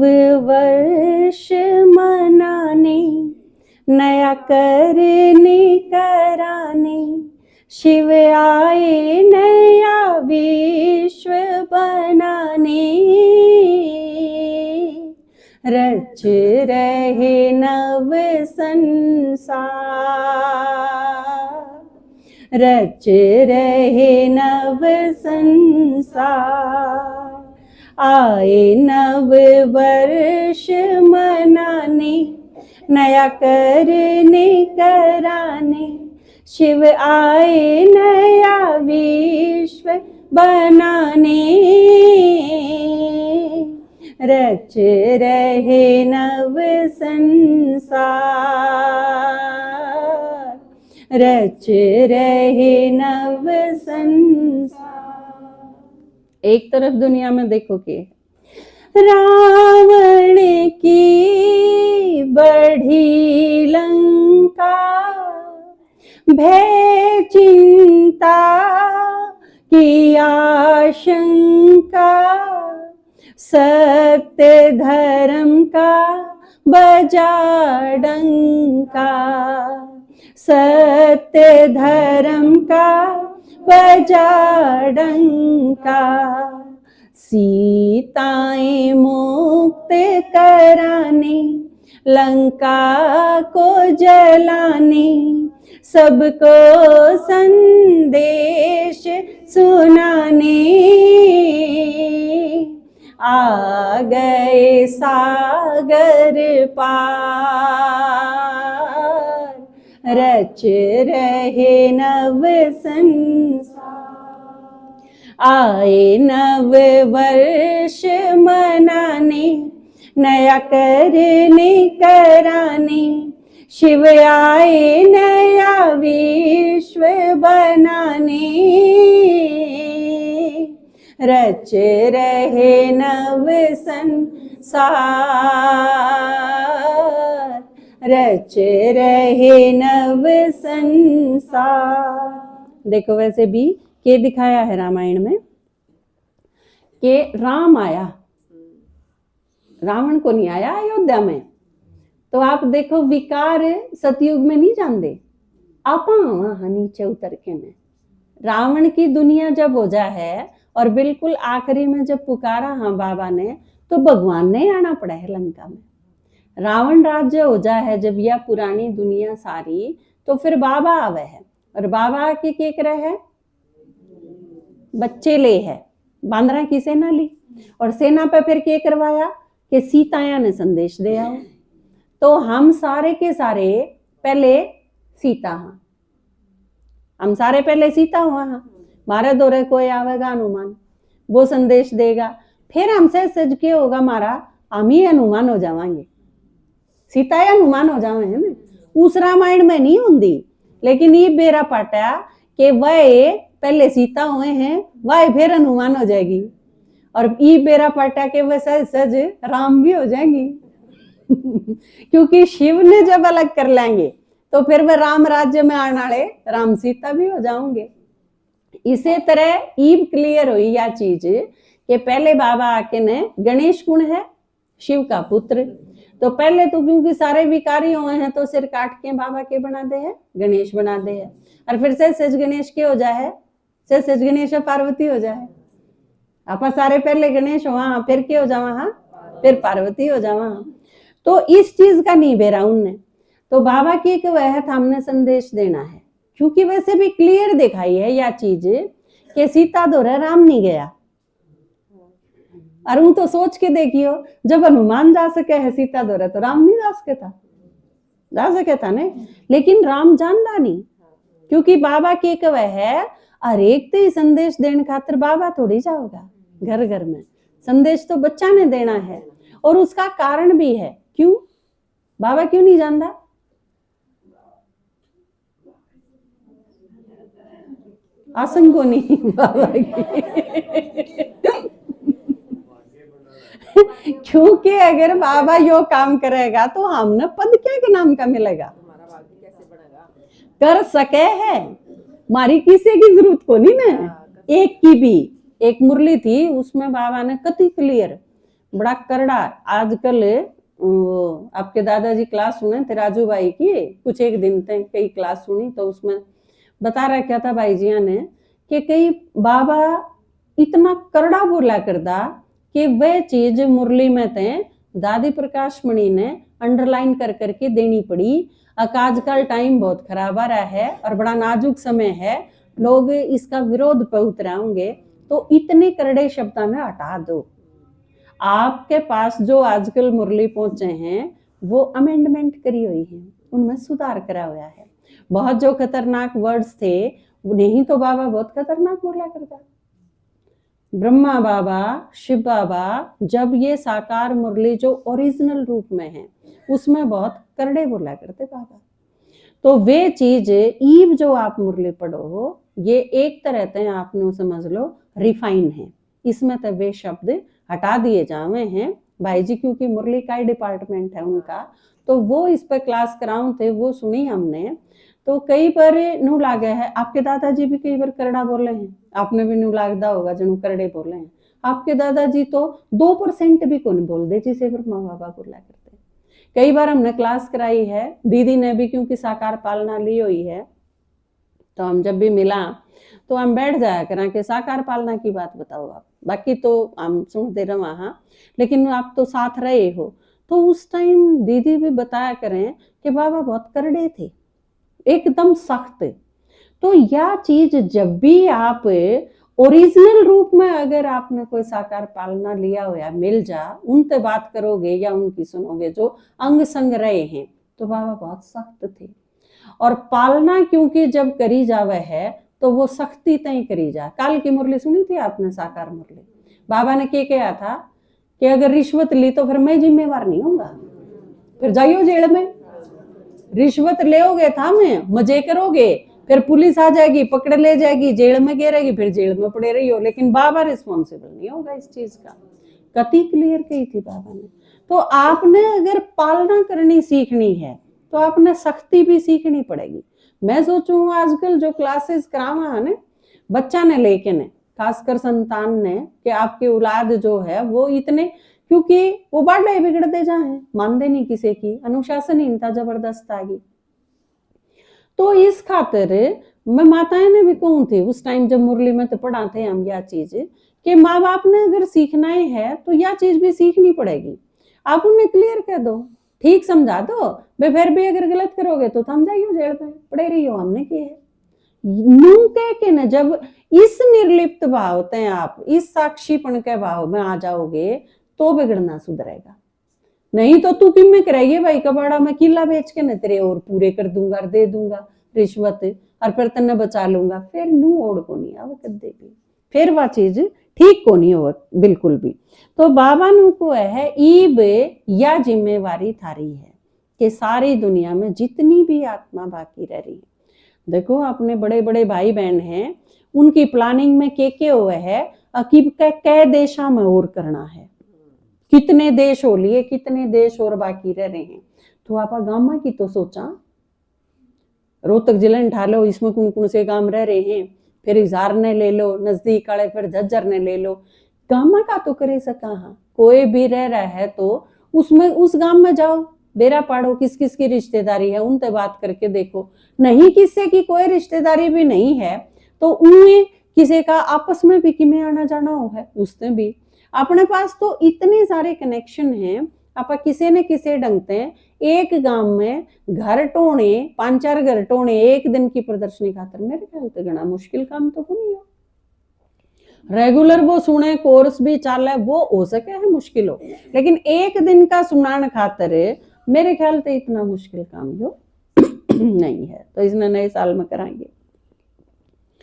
वर्ष मनाने, नया करने कराने, शिव आए नया विश्व बनाने। रच रहे नव संसार, रच रहे नव संसार। आए नव वर्ष मनाने, नया करने कराने, शिव आए नया विश्व बनाने। रच रहे नव संसार, रच रहे नव संसार। एक तरफ दुनिया में देखो कि रावण की बढ़ी लंका, भय चिंता की आशंका, सत्य धर्म का बजा डंका, सत्य धर्म का बजा डंका। सीताएं मुक्त कराने, लंका को जलाने, सबको संदेश सुनाने। आ गए सागर पार, रच रहे नव संसार। आए नव वर्ष मनाने, नया करने कराने, शिव आए नया विश्व बनाने। रच रहे नव संसार, रच रहे नव संसार। देखो वैसे भी के दिखाया है रामायण में कि राम आया, रावण को नहीं आया अयोध्या में। तो आप देखो विकार सतयुग में नहीं जानते, आप वहां नीचे उतर के में रावण की दुनिया जब हो जा है और बिल्कुल आखिरी में जब पुकारा हाँ बाबा ने, तो भगवान ने आना पड़ा है लंका में। रावण राज्य हो जा है जब यह पुरानी दुनिया सारी, तो फिर बाबा आवे है और बाबा आके के करे है, बच्चे ले है, बांदरा की सेना ली और सेना पे फिर के करवाया कि सीताया ने संदेश दे आओ। तो हम सारे के सारे पहले सीता हाँ, हम सारे पहले सीता हुआ हाँ। मारे दौरे कोई आवेगा हनुमान, वो संदेश देगा, फिर हमसे सज के होगा मारा, हम ही हनुमान हो जावांगे, सीता हनुमान हो जावे है ना। उस रामायण में नहीं होंगी, लेकिन ये बेरा पाटा कि वह पहले सीता हुए हैं, वह फिर हनुमान हो जाएगी, और ये बेरा पाटा के वह सज सज राम भी हो जाएंगी। क्योंकि शिव ने जब अलग कर लेंगे तो फिर वह राम राज्य में आने वाले राम सीता भी हो जाओगे। इसी तरह ईब क्लियर हुई यह चीज कि पहले बाबा आके ने, गणेश कौन है, शिव का पुत्र। तो पहले तो क्योंकि सारे विकारी हुए हैं तो सिर काट के बाबा के बना दे है, गणेश बना दे है, और फिर से सच गणेश के हो जाए, सच गणेश पार्वती हो जाए। आप सारे पहले गणेश हुआ, फिर के हो जावा हाँ, फिर पार्वती हो जावा हाँ। तो इस चीज का नहीं बेरा उनने, तो बाबा की एक वह हमने संदेश देना है, क्योंकि वैसे भी क्लियर दिखाई है यह चीज कि सीता दौरे राम नहीं गया। और वो तो सोच के देखियो, जब हनुमान जा सके है सीता दौरे, तो राम नहीं जा सके था, जा सके था ने, लेकिन राम जानदा नहीं, क्योंकि बाबा की एक वह है, और एक तो संदेश देने खातिर बाबा थोड़ी जाओगा घर घर में, संदेश तो बच्चा ने देना है। और उसका कारण भी है, क्यों बाबा क्यों नहीं जानता, आसन को नहीं बाबा की। क्योंकि अगर बाबा यो काम करेगा तो हमने पद क्या के नाम का मिलेगा, कर सके है, मारी किसी की जरूरत को नहीं ना। एक की भी एक मुरली थी, उसमें बाबा ने कति क्लियर बड़ा करड़ा। आजकल आपके दादाजी क्लास सुने थे राजू भाई की, कुछ एक दिन तक कई क्लास सुनी, तो उसमें बता रखा था भाई जिया ने कि कई बाबा इतना करड़ा बोला करता कि वह चीज मुरली में थे दादी प्रकाश मणि ने अंडरलाइन कर करके देनी पड़ी। आजकल टाइम बहुत खराब आ रहा है और बड़ा नाजुक समय है, लोग इसका विरोध पे उतराओगे, तो इतने करड़े शब्दों में हटा दो। आपके पास जो आजकल मुरली पहुंचे हैं वो अमेंडमेंट करी हुई है, उनमें सुधार करा हुआ है। बहुत जो खतरनाक वर्ड्स थे नहीं तो बाबा बहुत खतरनाक बोला करता। ब्रह्मा बाबा, शिव बाबा जब ये साकार मुरली जो ओरिजिनल रूप में है उसमें बहुत करड़े बोला करते बाबा। तो वे चीज ईव जो आप मुरली पढ़ो ये एक तरह से आपने समझ लो रिफाइन है, इसमें तो वे शब्द हटा दिए जावे हैं भाई जी, क्योंकि मुरली का ही डिपार्टमेंट है उनका, तो वो इस पर क्लास कराऊं थे, वो सुनी हमने। तो कई बार नू लागे है, आपके दादाजी भी कई बार करड़ा बोले हैं, आपने भी नू लागदा होगा जनू करड़े बोले हैं। आपके दादाजी तो 2% भी को नहीं बोल दे जिसे ब्रह्मा बाबा बोला करते। कई बार हमने क्लास कराई है, दीदी ने भी क्योंकि साकार पालना ली हुई है, तो हम जब भी मिला तो हम बैठ जाया करें कि साकार पालना की बात बताओ आप, बाकी तो हम सुनते रहे वहाँ, लेकिन आप तो साथ रहे हो। तो उस टाइम दीदी भी बताया करें कि बाबा बहुत करड़े थे, एकदम सख्त। तो यह चीज जब भी आप ओरिजिनल रूप में अगर आपने कोई साकार पालना लिया हुआ मिल जा, उनसे बात करोगे या उनकी सुनोगे जो अंग संग रहे हैं, तो बाबा बहुत सख्त थे। और पालना क्योंकि जब करी जावे है तो वो सख्ती तय करी जा। काल की मुरली सुनी थी आपने, साकार मुरली, बाबा ने क्या कहा था कि अगर रिश्वत ली तो फिर मैं जिम्मेवार नहीं होऊंगा, फिर जाइयो जेल में। रिश्वत लेोगे था में मजे करोगे, फिर पुलिस आ जाएगी पकड़ ले जाएगी, जेल में गिरेगी, फिर जेल में पड़े रही हो, लेकिन बाबा रिस्पॉन्सिबल नहीं होगा इस चीज का। कति क्लियर कही थी बाबा ने। तो आपने अगर पालना करनी सीखनी है तो आपने सख्ती भी सीखनी पड़ेगी। मैं सोचूं आजकल जो क्लासेस करावा है ना बच्चा ने लेके ने, खासकर संतान ने, कि आपकी औलाद जो है वो इतने, क्योंकि वो बड़े बिगड़ते जाए, मानते नहीं किसी की, अनुशासनहीनता जबरदस्त आ गई। तो इस खातिर मैं माताएं ने भी कहूं थी उस टाइम जब मुरली में तो पढ़ाते हम यह चीज कि माँ बाप ने अगर सीखना है तो यह चीज भी सीखनी पड़ेगी। आप उन्हें क्लियर कह दो, ठीक समझा दो, वे फिर भी अगर गलत करोगे तो थम जाइयो जेल में, पड़े रही हो, हमने किए है नू कह के न। जब इस निर्लिप्त भाव ते आप इस साक्षीपण के भाव में आ जाओगे तो बिगड़ना सुधरेगा। नहीं तो तू किम में कराइए भाई, कबाड़ा में किला बेच के न तेरे और पूरे कर दूंगा, दे दूंगा रिश्वत, और फिर तन्ने बचा लूंगा, फिर नू ओढ़ को नहीं आवे कदे भी, फिर वह चीज ठीक को नहीं हो बिल्कुल भी। तो बाबा नू को है ईब या जिम्मेवारी थारी है कि सारी दुनिया में जितनी भी आत्मा बाकी रह रही है, देखो अपने बड़े बड़े भाई बहन हैं, उनकी प्लानिंग में के हुए है अकीब कै देशा में और करना है, कितने देश हो लिए, कितने देश और बाकी रह रहे हैं। तो आप गामा की तो सोचा, रोहतक जिले उठा लो, इसमें कौन कौन से गांव रह रहे हैं, फिर हिसार ने ले लो नजदीक वाले, फिर झज्जर ने ले लो, गामा का तो करे सका। हाँ कोई भी रह रहा है तो उसमें उस गांव में जाओ, डेरा पाड़ो, किस किस की रिश्तेदारी है उनसे बात करके देखो। नहीं किसी की कोई रिश्तेदारी भी नहीं है तो उन्हें किसी का आपस में भी किमें आना जाना हो है, उसने भी अपने पास तो इतने सारे कनेक्शन हैं, आप किसी न किसी ढंग से एक गांव में घर टोने, 5-4 घर टोने एक दिन की प्रदर्शनी खातर, मेरे ख्याल से घना मुश्किल काम तो नहीं हो। रेगुलर वो सुने कोर्स भी चाले वो हो सके है मुश्किल हो, लेकिन एक दिन का सुनान खातर मेरे ख्याल से इतना मुश्किल काम जो नहीं है। तो इसने नए साल में कराएंगे।